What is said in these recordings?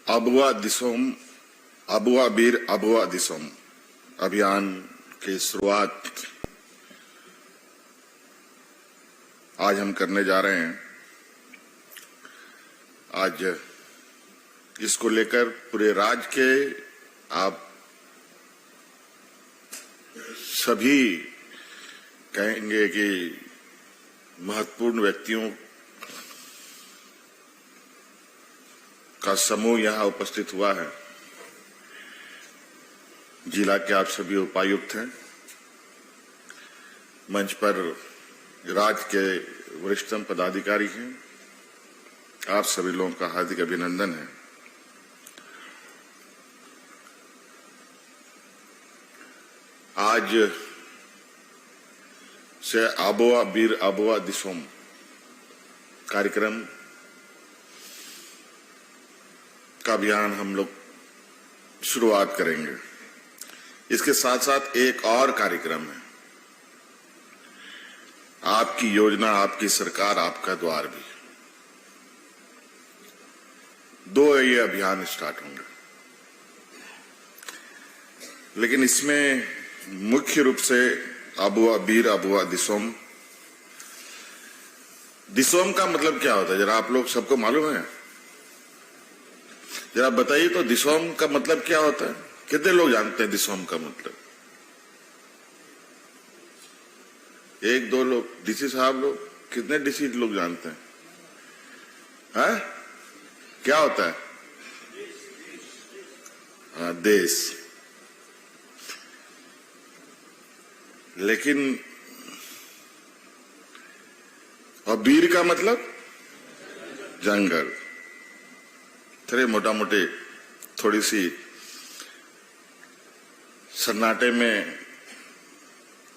आबुआ दिसोम आबुआ बीर आबुआ दिसोम अभियान की शुरुआत आज हम करने जा रहे हैं। आज इसको लेकर पूरे राज्य के आप सभी कहेंगे कि महत्वपूर्ण व्यक्तियों का समूह यहां उपस्थित हुआ है। जिला के आप सभी उपायुक्त हैं, मंच पर राज्य के वरिष्ठतम पदाधिकारी हैं, आप सभी लोगों का हार्दिक अभिनंदन है। आज से आबुआ बीर आबुआ दिसोम कार्यक्रम का अभियान हम लोग शुरुआत करेंगे। इसके साथ साथ एक और कार्यक्रम है, आपकी योजना आपकी सरकार आपका द्वार भी। दो ये अभियान स्टार्ट होंगे, लेकिन इसमें मुख्य रूप से आबुआ बीर आबुआ दिसोम। दिसोम का मतलब क्या होता है, जरा आप लोग सबको मालूम है? जरा बताइए तो दिसोम का मतलब क्या होता है? कितने लोग जानते हैं दिसोम का मतलब? एक दो लोग, डीसी साहब लोग, कितने डीसी लोग जानते हैं? हाँ? क्या होता है? हाँ, देश। लेकिन और बीर का मतलब जंगल। थोड़े मोटा मोटे थोड़ी सी सन्नाटे में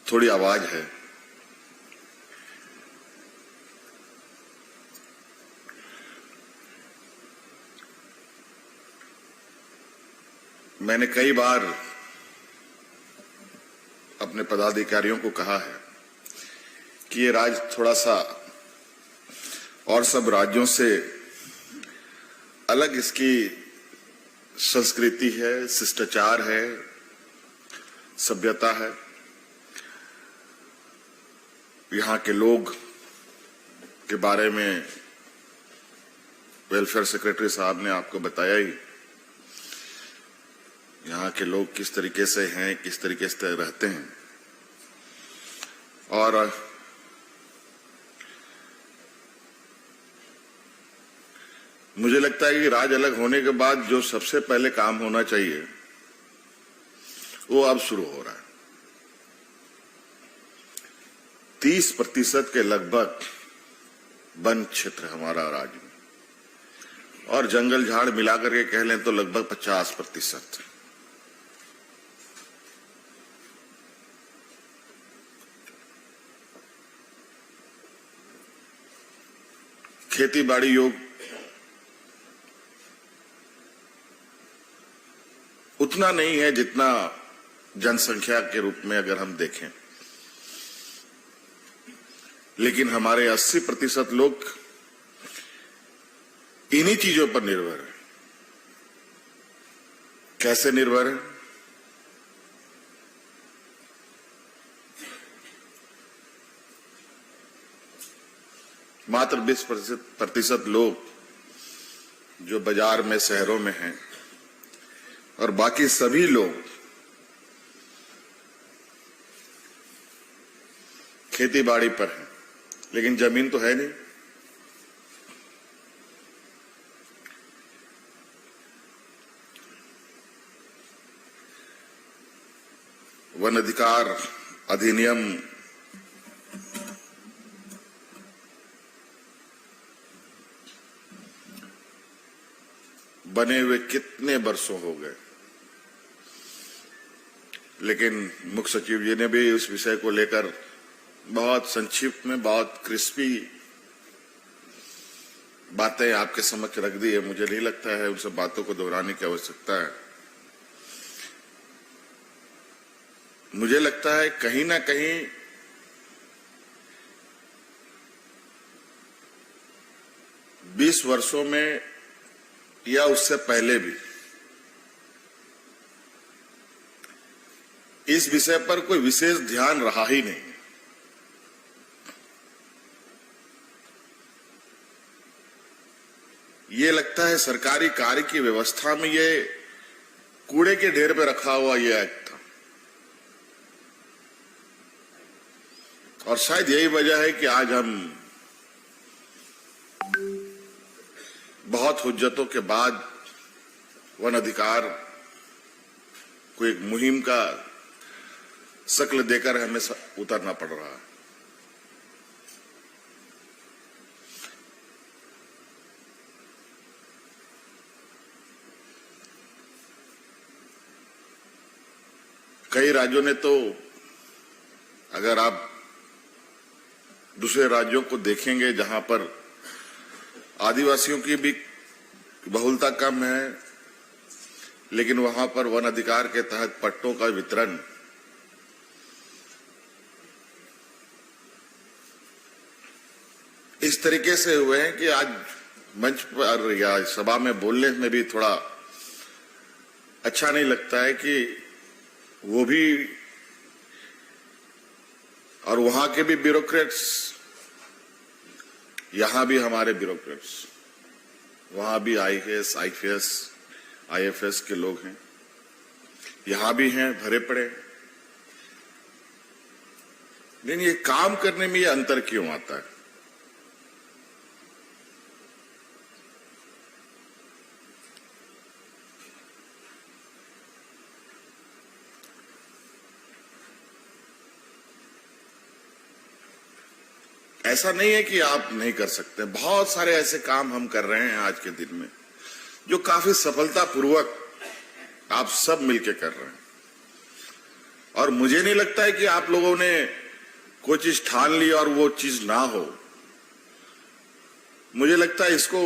थोड़ी आवाज है। मैंने कई बार अपने पदाधिकारियों को कहा है कि ये राज्य थोड़ा सा और सब राज्यों से अलग इसकी संस्कृति है, शिष्टाचार है, सभ्यता है। यहाँ के लोग के बारे में वेलफेयर सेक्रेटरी साहब ने आपको बताया ही। यहाँ के लोग किस तरीके से हैं, किस तरीके से रहते हैं। और मुझे लगता है कि राज्य अलग होने के बाद जो सबसे पहले काम होना चाहिए वो अब शुरू हो रहा है। 30% के लगभग वन क्षेत्र हमारा राज्य में, और जंगल झाड़ मिलाकर के कह लें तो लगभग 50%। खेती बाड़ी योग उतना नहीं है जितना जनसंख्या के रूप में अगर हम देखें, लेकिन हमारे 80% लोग इन्हीं चीजों पर निर्भर है। कैसे निर्भर है? मात्र 20% लोग जो बाजार में शहरों में हैं, और बाकी सभी लोग खेती बाड़ी पर हैं, लेकिन जमीन तो है नहीं। वन अधिकार अधिनियम बने हुए कितने वर्षों हो गए, लेकिन मुख्य सचिव जी ने भी इस विषय को लेकर बहुत संक्षिप्त में बहुत क्रिस्पी बातें आपके समक्ष रख दी है। मुझे नहीं लगता है उन सब बातों को दोहराने की आवश्यकता है। मुझे लगता है कहीं ना कहीं बीस वर्षों में या उससे पहले भी इस विषय पर कोई विशेष ध्यान रहा ही नहीं। ये लगता है सरकारी कार्य की व्यवस्था में ये कूड़े के ढेर पे रखा हुआ ये एक्ट था, और शायद यही वजह है कि आज हम बहुत हुज्जतों के बाद वन अधिकार को एक मुहिम का शक्ल देकर हमें उतरना पड़ रहा है। कई राज्यों ने तो, अगर आप दूसरे राज्यों को देखेंगे जहां पर आदिवासियों की भी बहुलता कम है, लेकिन वहां पर वन अधिकार के तहत पट्टों का वितरण इस तरीके से हुए हैं कि आज मंच पर या सभा में बोलने में भी थोड़ा अच्छा नहीं लगता है कि वो भी और वहां के भी ब्यूरोक्रेट्स, यहां भी हमारे ब्यूरोक्रेट्स, वहां भी आईएएस, आईपीएस, आईएफएस के लोग हैं, यहां भी हैं भरे पड़े। लेकिन ये काम करने में ये अंतर क्यों आता है? ऐसा नहीं है कि आप नहीं कर सकते, बहुत सारे ऐसे काम हम कर रहे हैं आज के दिन में जो काफी सफलतापूर्वक आप सब मिलकर कर रहे हैं, और मुझे नहीं लगता है कि आप लोगों ने कोई चीज ठान ली और वो चीज ना हो। मुझे लगता है इसको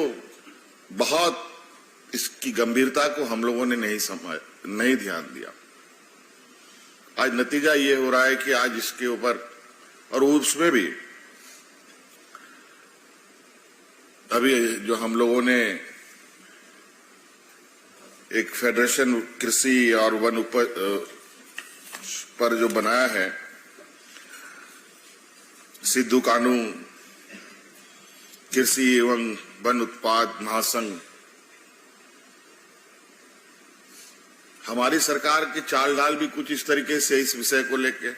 बहुत, इसकी गंभीरता को हम लोगों ने नहीं ध्यान दिया। आज नतीजा ये हो रहा है कि आज इसके ऊपर, और उसमें भी अभी जो हम लोगों ने एक फेडरेशन कृषि और वन उपज पर जो बनाया है, सिद्धू कानू कृषि एवं वन उत्पाद महासंघ, हमारी सरकार की चाल डाल भी कुछ इस तरीके से इस विषय को लेके,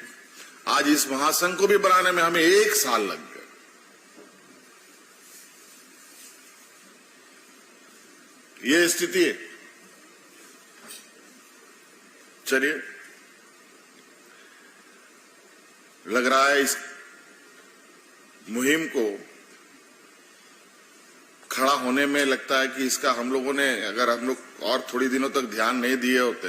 आज इस महासंघ को भी बनाने में हमें 1 साल लग गया। ये स्थिति है। चलिए, लग रहा है इस मुहिम को खड़ा होने में लगता है कि इसका हम लोगों ने, अगर हम लोग और थोड़ी दिनों तक ध्यान नहीं दिए होते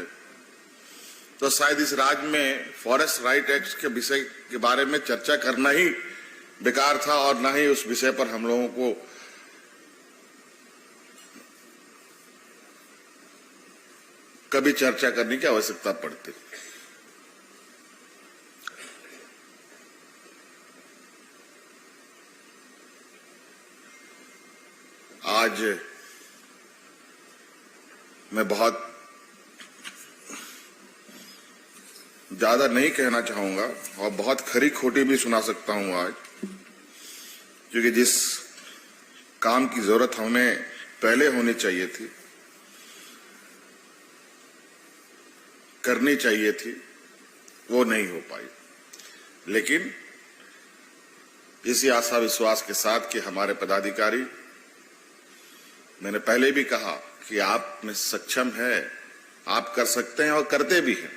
तो शायद इस राज्य में फॉरेस्ट राइट एक्ट के विषय के बारे में चर्चा करना ही बेकार था, और ना ही उस विषय पर हम लोगों को कभी चर्चा करने की आवश्यकता पड़ती। आज मैं बहुत ज्यादा नहीं कहना चाहूंगा और बहुत खरी खोटी भी सुना सकता हूं आज, क्योंकि जिस काम की जरूरत हमें पहले होनी चाहिए थी, करनी चाहिए थी, वो नहीं हो पाई। लेकिन इसी आशा विश्वास के साथ कि हमारे पदाधिकारी, मैंने पहले भी कहा कि आप में सक्षम है, आप कर सकते हैं और करते भी हैं,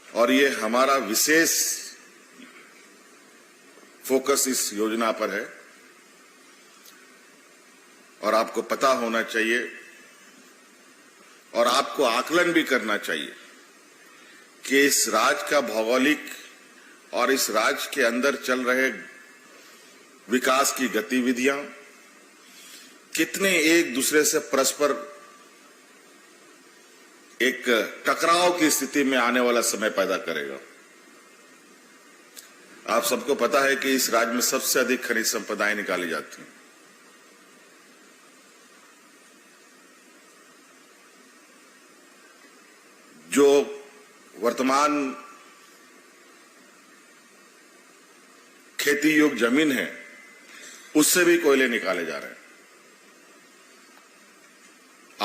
और ये हमारा विशेष फोकस इस योजना पर है। और आपको पता होना चाहिए और आपको आकलन भी करना चाहिए कि इस राज्य का भौगोलिक और इस राज्य के अंदर चल रहे विकास की गतिविधियां कितने एक दूसरे से परस्पर एक टकराव की स्थिति में आने वाला समय पैदा करेगा। आप सबको पता है कि इस राज्य में सबसे अधिक खनिज संपदाएं निकाली जाती हैं। जो वर्तमान खेती योग्य जमीन है उससे भी कोयले निकाले जा रहे हैं।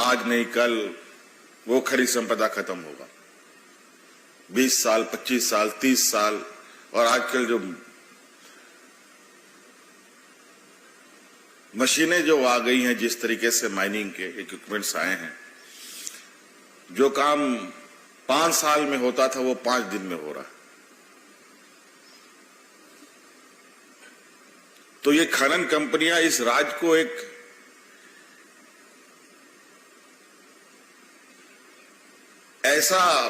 आज नहीं कल वो खनिज संपदा खत्म होगा। 20 साल, 25 साल, 30 साल, और आजकल जो मशीनें जो आ गई हैं, जिस तरीके से माइनिंग के इक्विपमेंट्स आए हैं, जो काम 5 साल में होता था वो 5 दिन में हो रहा है। तो ये खनन कंपनियां इस राज्य को एक ऐसा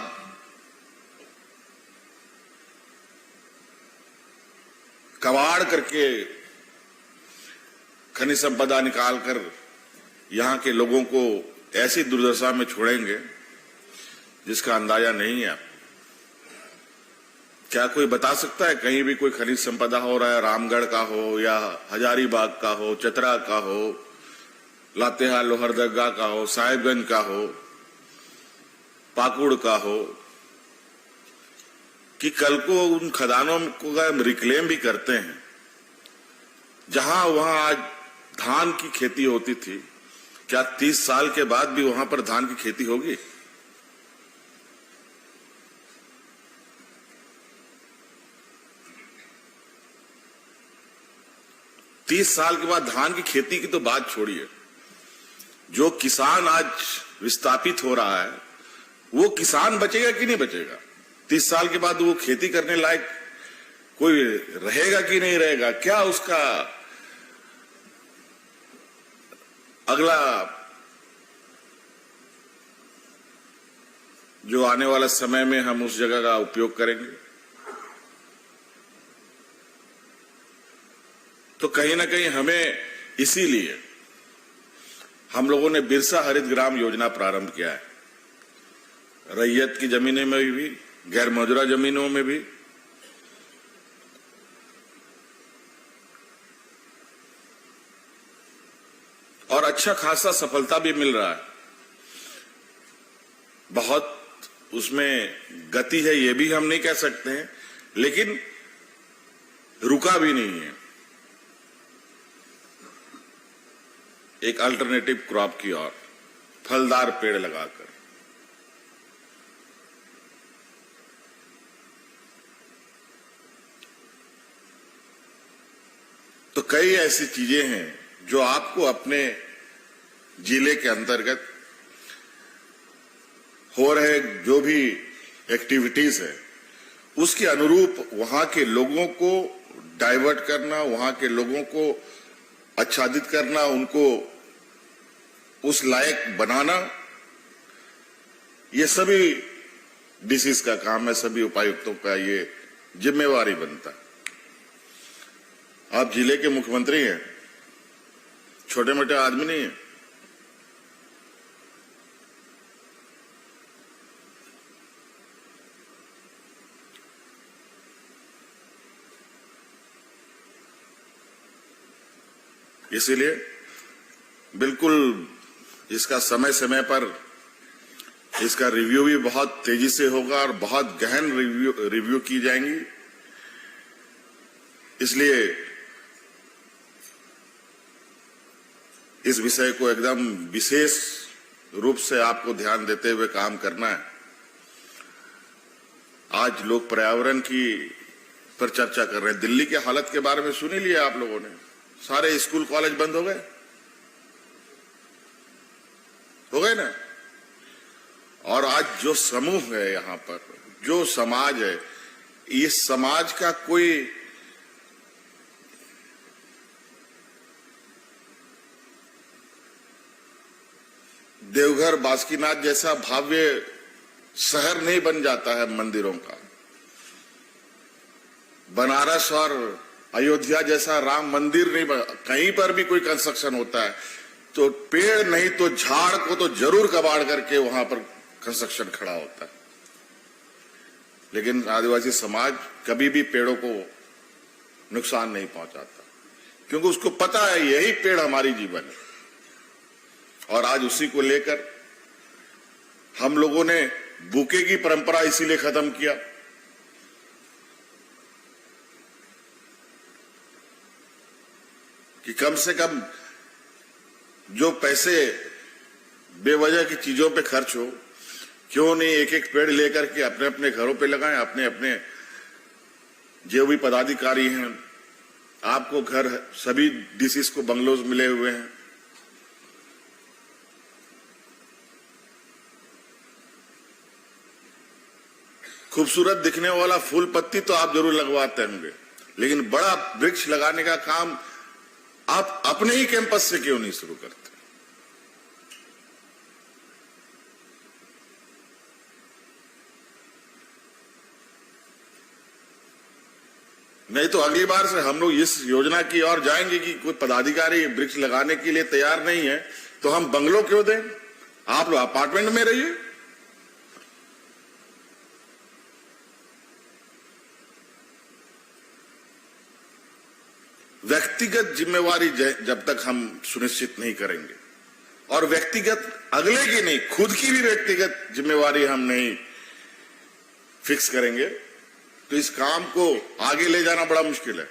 कबाड़ करके खनिज संपदा निकालकर यहां के लोगों को ऐसी दुर्दशा में छोड़ेंगे जिसका अंदाजा नहीं है। क्या कोई बता सकता है कहीं भी कोई खनिज संपदा हो रहा है? रामगढ़ का हो या हजारीबाग का हो, चतरा का हो, लातेहार लोहरदगा का हो, साहिबगंज का हो, पाकुड़ का हो, कि कल को उन खदानों को रिक्लेम भी करते हैं, जहां वहां आज धान की खेती होती थी, क्या 30 साल के बाद भी वहां पर धान की खेती होगी? तीस साल के बाद धान की खेती की तो बात छोड़िए, जो किसान आज विस्थापित हो रहा है वो किसान बचेगा कि नहीं बचेगा? 30 साल के बाद वो खेती करने लायक कोई रहेगा कि नहीं रहेगा? क्या उसका अगला जो आने वाला समय में हम उस जगह का उपयोग करेंगे? तो कहीं ना कहीं हमें, इसीलिए हम लोगों ने बिरसा हरित ग्राम योजना प्रारंभ किया है। रैयत की जमीनों में भी, गैर मौजूदा जमीनों में भी, और अच्छा खासा सफलता भी मिल रहा है। बहुत उसमें गति है ये भी हम नहीं कह सकते हैं, लेकिन रुका भी नहीं है। एक अल्टरनेटिव क्रॉप की ओर, फलदार पेड़ लगाकर। तो कई ऐसी चीजें हैं जो आपको अपने जिले के अंतर्गत हो रहे जो भी एक्टिविटीज है उसके अनुरूप वहां के लोगों को डाइवर्ट करना, वहां के लोगों को आच्छादित करना, उनको उस लायक बनाना, ये सभी डीसीज का काम है, सभी उपायुक्तों का ये जिम्मेवारी बनता है। आप जिले के मुख्यमंत्री हैं, छोटे मोटे आदमी नहीं है। इसीलिए बिल्कुल इसका समय समय पर इसका रिव्यू भी बहुत तेजी से होगा और बहुत गहन रिव्यू की जाएंगी। इसलिए इस विषय को एकदम विशेष रूप से आपको ध्यान देते हुए काम करना है। आज लोग पर्यावरण की पर चर्चा कर रहे हैं। दिल्ली की हालत के बारे में सुन ही लिया आप लोगों ने। सारे स्कूल कॉलेज बंद हो गए ना। और आज जो समूह है यहां पर, जो समाज है, इस समाज का कोई देवघर बासुकीनाथ जैसा भव्य शहर नहीं बन जाता है मंदिरों का। बनारस और अयोध्या जैसा राम मंदिर नहीं, कहीं पर भी कोई कंस्ट्रक्शन होता है तो पेड़ नहीं तो झाड़ को तो जरूर कबाड़ करके वहां पर कंस्ट्रक्शन खड़ा होता है। लेकिन आदिवासी समाज कभी भी पेड़ों को नुकसान नहीं पहुंचाता, क्योंकि उसको पता है यही पेड़ हमारी जीवन है। और आज उसी को लेकर हम लोगों ने बुके की परंपरा इसीलिए खत्म किया कि कम से कम जो पैसे बेवजह की चीजों पे खर्च हो, क्यों नहीं एक एक पेड़ लेकर के अपने अपने घरों पे लगाएं। अपने अपने जो भी पदाधिकारी हैं, आपको घर सभी डीसीस को बंगलोज मिले हुए हैं, खूबसूरत दिखने वाला फूल पत्ती तो आप जरूर लगवाते होंगे, लेकिन बड़ा वृक्ष लगाने का काम आप अपने ही कैंपस से क्यों नहीं शुरू करते? नहीं तो अगली बार से हम लोग इस योजना की ओर जाएंगे कि कोई पदाधिकारी वृक्ष लगाने के लिए तैयार नहीं है तो हम बंगलो क्यों दें? आप लोग अपार्टमेंट में रहिए। व्यक्तिगत जिम्मेवारी जब तक हम सुनिश्चित नहीं करेंगे और व्यक्तिगत अगले की नहीं, खुद की भी व्यक्तिगत जिम्मेवारी हम नहीं फिक्स करेंगे तो इस काम को आगे ले जाना बड़ा मुश्किल है।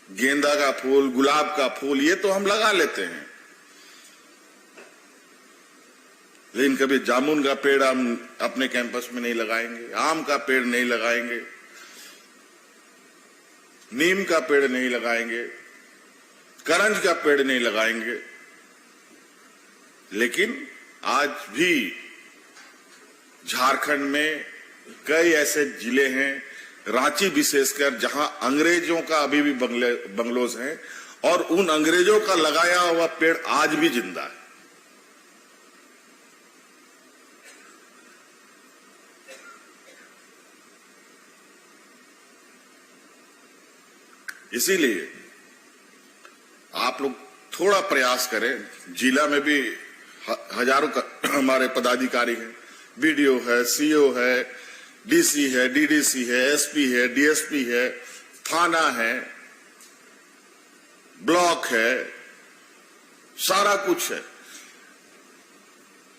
गेंदा का फूल, गुलाब का फूल, ये तो हम लगा लेते हैं, लेकिन कभी जामुन का पेड़ हम अपने कैंपस में नहीं लगाएंगे, आम का पेड़ नहीं लगाएंगे, नीम का पेड़ नहीं लगाएंगे, करंज का पेड़ नहीं लगाएंगे। लेकिन आज भी झारखंड में कई ऐसे जिले हैं, रांची विशेषकर, जहां अंग्रेजों का अभी भी बंगलोज हैं और उन अंग्रेजों का लगाया हुआ पेड़ आज भी जिंदा है। इसीलिए आप लोग थोड़ा प्रयास करें। जिला में भी हजारों हमारे पदाधिकारी हैं, बीडीओ है, सीओ है, डीसी है, डीडीसी है, एसपी है, डीएसपी है, थाना है, ब्लॉक है, सारा कुछ है।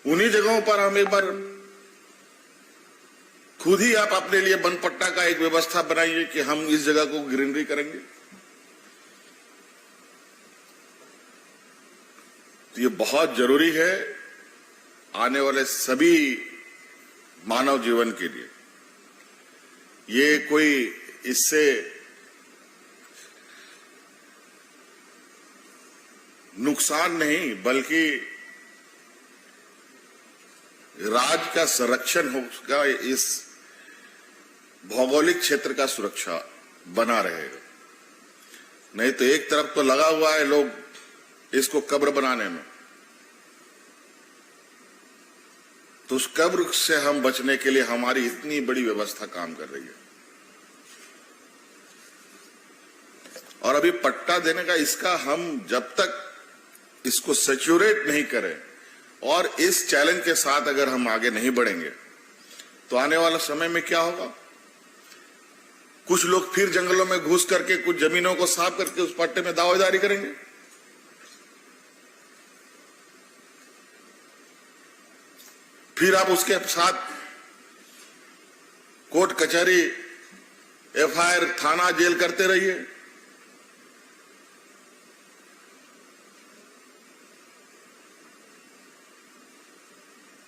उन्हीं जगहों पर हम एक बार खुद ही आप अपने लिए बनपट्टा का एक व्यवस्था बनाइए कि हम इस जगह को ग्रीनरी करेंगे। तो ये बहुत जरूरी है आने वाले सभी मानव जीवन के लिए। ये कोई इससे नुकसान नहीं, बल्कि राज्य का संरक्षण होगा, इस भौगोलिक क्षेत्र का सुरक्षा बना रहेगा। नहीं तो एक तरफ तो लगा हुआ है लोग इसको कब्र बनाने में, तो उस कब्र से हम बचने के लिए हमारी इतनी बड़ी व्यवस्था काम कर रही है। और अभी पट्टा देने का इसका हम जब तक इसको सैचुरेट नहीं करें और इस चैलेंज के साथ अगर हम आगे नहीं बढ़ेंगे तो आने वाला समय में क्या होगा? कुछ लोग फिर जंगलों में घुस करके कुछ जमीनों को साफ करके उस पट्टे में दावेदारी करेंगे। फिर आप उसके साथ कोर्ट कचहरी, एफआईआर, थाना, जेल करते रहिए।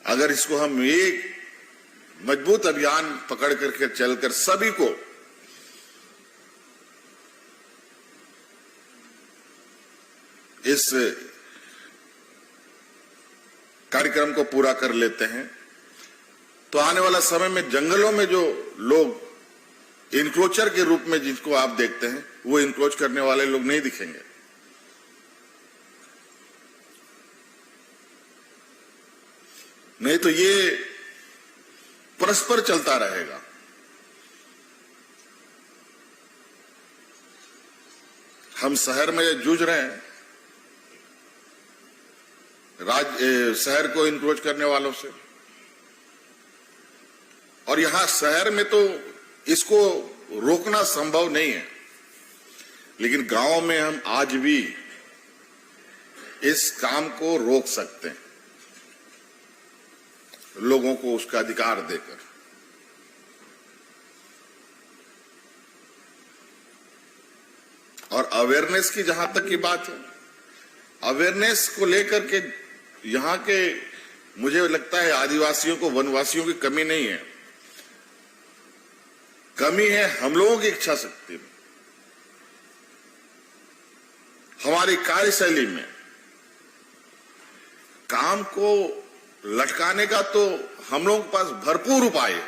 अगर इसको हम एक मजबूत अभियान पकड़ करके चलकर सभी को इस कार्यक्रम को पूरा कर लेते हैं तो आने वाला समय में जंगलों में जो लोग इंक्रोचर के रूप में जिनको आप देखते हैं, वो इंक्रोच करने वाले लोग नहीं दिखेंगे। नहीं तो ये परस्पर चलता रहेगा। हम शहर में जूझ रहे हैं शहर को इंक्रोच करने वालों से, और यहां शहर में तो इसको रोकना संभव नहीं है। लेकिन गांव में हम आज भी इस काम को रोक सकते हैं, लोगों को उसका अधिकार देकर। और अवेयरनेस की जहां तक की बात है, अवेयरनेस को लेकर के यहां के, मुझे लगता है आदिवासियों को, वनवासियों की कमी नहीं है, कमी है हम लोगों की इच्छा शक्ति में, हमारी कार्यशैली में। काम को लटकाने का तो हम लोगों के पास भरपूर उपाय है,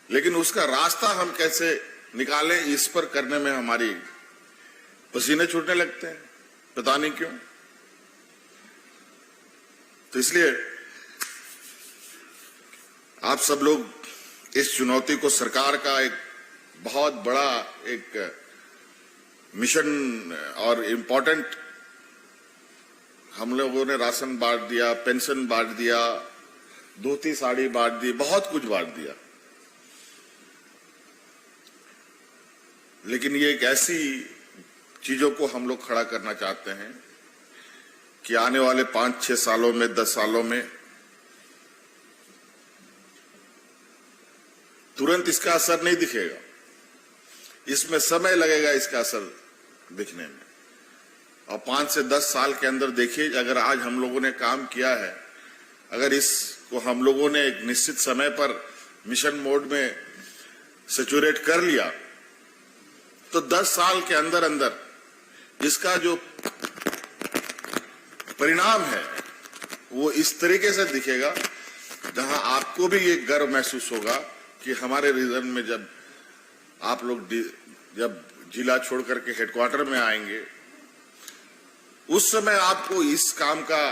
लेकिन उसका रास्ता हम कैसे निकालें, इस पर करने में हमारी पसीने छूटने लगते हैं, पता नहीं क्यों। तो इसलिए आप सब लोग इस चुनौती को, सरकार का एक बहुत बड़ा एक मिशन और इम्पोर्टेंट, हम लोगों ने राशन बांट दिया, पेंशन बांट दिया, धोती साड़ी बांट दी, बहुत कुछ बांट दिया, लेकिन ये एक ऐसी चीजों को हम लोग खड़ा करना चाहते हैं कि आने वाले 5-6 सालों में, 10 सालों में तुरंत इसका असर नहीं दिखेगा, इसमें समय लगेगा इसका असर दिखने में। और 5 से 10 साल के अंदर देखिए, अगर आज हम लोगों ने काम किया है, अगर इसको हम लोगों ने एक निश्चित समय पर मिशन मोड में सैचुरेट कर लिया, तो 10 साल के अंदर अंदर इसका जो परिणाम है वो इस तरीके से दिखेगा, जहां आपको भी ये गर्व महसूस होगा कि हमारे रीजन में जब आप लोग जब जिला छोड़ करके हेडक्वार्टर में आएंगे, उस समय आपको इस काम का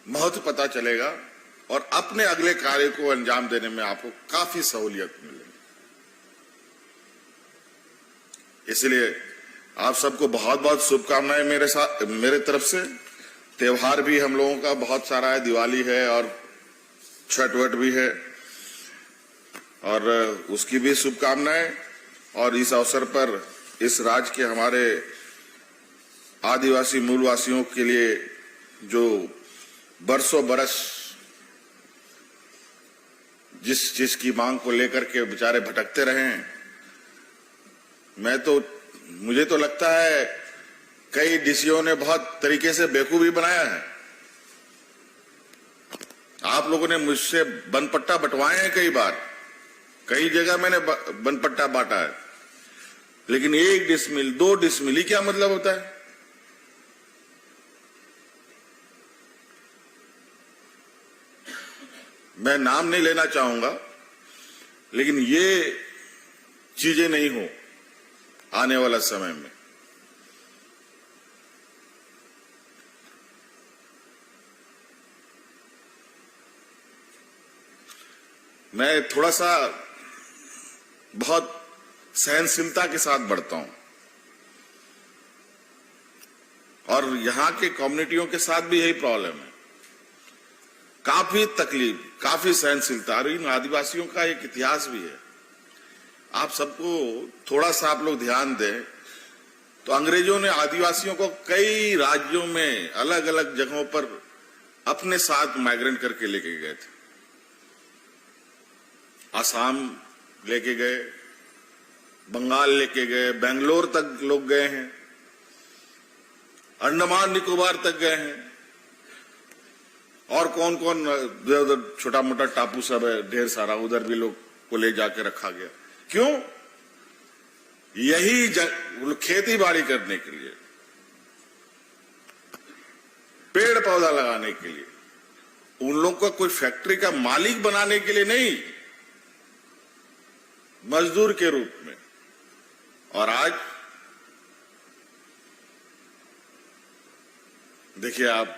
महत्व पता चलेगा और अपने अगले कार्य को अंजाम देने में आपको काफी सहूलियत मिलेगी। इसलिए आप सबको बहुत बहुत शुभकामनाएं मेरे तरफ से। त्योहार भी हम लोगों का बहुत सारा है, दिवाली है और छठ वट भी है, और उसकी भी शुभकामनाएं। और इस अवसर पर इस राज्य के हमारे आदिवासी मूलवासियों के लिए जो बरसों बरस जिस चीज की मांग को लेकर के बेचारे भटकते रहे हैं, मुझे तो लगता है कई डीसीओ ने बहुत तरीके से बेवकूफी बनाया है। आप लोगों ने मुझसे बनपट्टा बंटवाए हैं कई बार, कई जगह मैंने बनपट्टा बांटा है, लेकिन 1 डिसमिल 2 डिसमिल ही क्या मतलब होता है? मैं नाम नहीं लेना चाहूंगा, लेकिन ये चीजें नहीं हो आने वाला समय में। मैं थोड़ा सा बहुत सहनशीलता के साथ बढ़ता हूं, और यहां के कम्युनिटियों के साथ भी यही प्रॉब्लम है, काफी तकलीफ, काफी सहनशीलता। और इन आदिवासियों का एक इतिहास भी है, आप सबको थोड़ा सा आप लोग ध्यान दें तो अंग्रेजों ने आदिवासियों को कई राज्यों में अलग अलग जगहों पर अपने साथ माइग्रेट करके लेके गए थे। आसाम लेके गए, बंगाल लेके गए, बेंगलोर तक लोग गए हैं, अंडमान निकोबार तक गए हैं, और कौन कौन उधर छोटा मोटा टापू सब है ढेर सारा, उधर भी लोग को ले जाके रखा गया। क्यों? यही खेती बाड़ी करने के लिए, पेड़ पौधा लगाने के लिए, उन लोगों को कोई फैक्ट्री का मालिक बनाने के लिए नहीं, मजदूर के रूप में। और आज देखिए आप,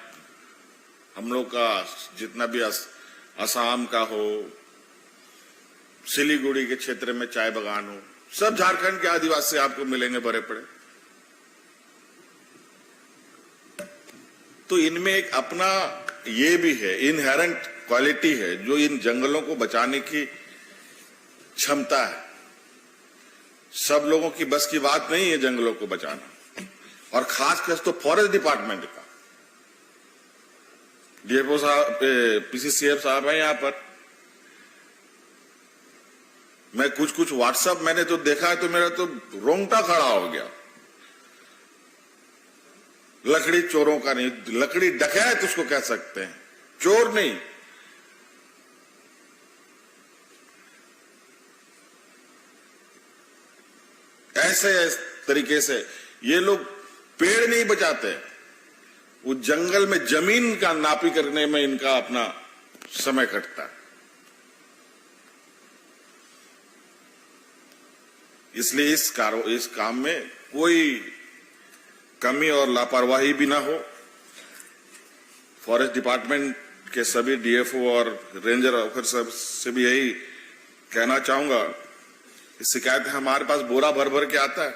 हम लोग का जितना भी असम का हो, सिलीगुड़ी के क्षेत्र में चाय बागान हो, सब झारखंड के आदिवासी आपको मिलेंगे भरे पड़े। तो इनमें एक अपना ये भी है, इनहेरेंट क्वालिटी है, जो इन जंगलों को बचाने की क्षमता है। सब लोगों की बस की बात नहीं है जंगलों को बचाना, और खासकर तो फॉरेस्ट डिपार्टमेंट का। डीएफओ साहब, पीसीसीएफ साहब है यहाँ पर। मैं कुछ व्हाट्सएप मैंने तो देखा है तो मेरा तो रोंगटा खड़ा हो गया। लकड़ी चोरों का नहीं, लकड़ी डकैत उसको कह सकते हैं, चोर नहीं। ऐसे तरीके से ये लोग पेड़ नहीं बचाते, वो जंगल में जमीन का नापी करने में इनका अपना समय कटता है। इसलिए इस काम में कोई कमी और लापरवाही भी ना हो। फॉरेस्ट डिपार्टमेंट के सभी डीएफओ और रेंजर ऑफिसर से भी यही कहना चाहूंगा, शिकायत हमारे पास बोरा भर भर के आता है।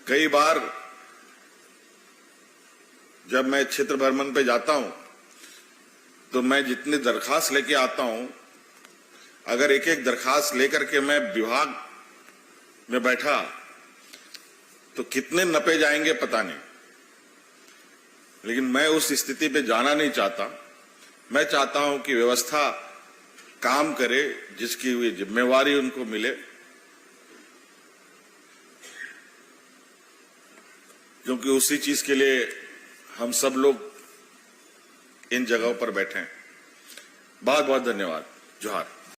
कई बार जब मैं क्षेत्र भ्रमण पे जाता हूं तो मैं जितनी दरखास्त लेके आता हूं, अगर एक एक दरखास्त लेकर के मैं विभाग में बैठा तो कितने नपे जाएंगे पता नहीं। लेकिन मैं उस स्थिति पे जाना नहीं चाहता। मैं चाहता हूं कि व्यवस्था काम करे, जिसकी हुई जिम्मेवारी उनको मिले, क्योंकि उसी चीज के लिए हम सब लोग इन जगहों पर बैठे हैं। बहुत बहुत धन्यवाद। जोहार।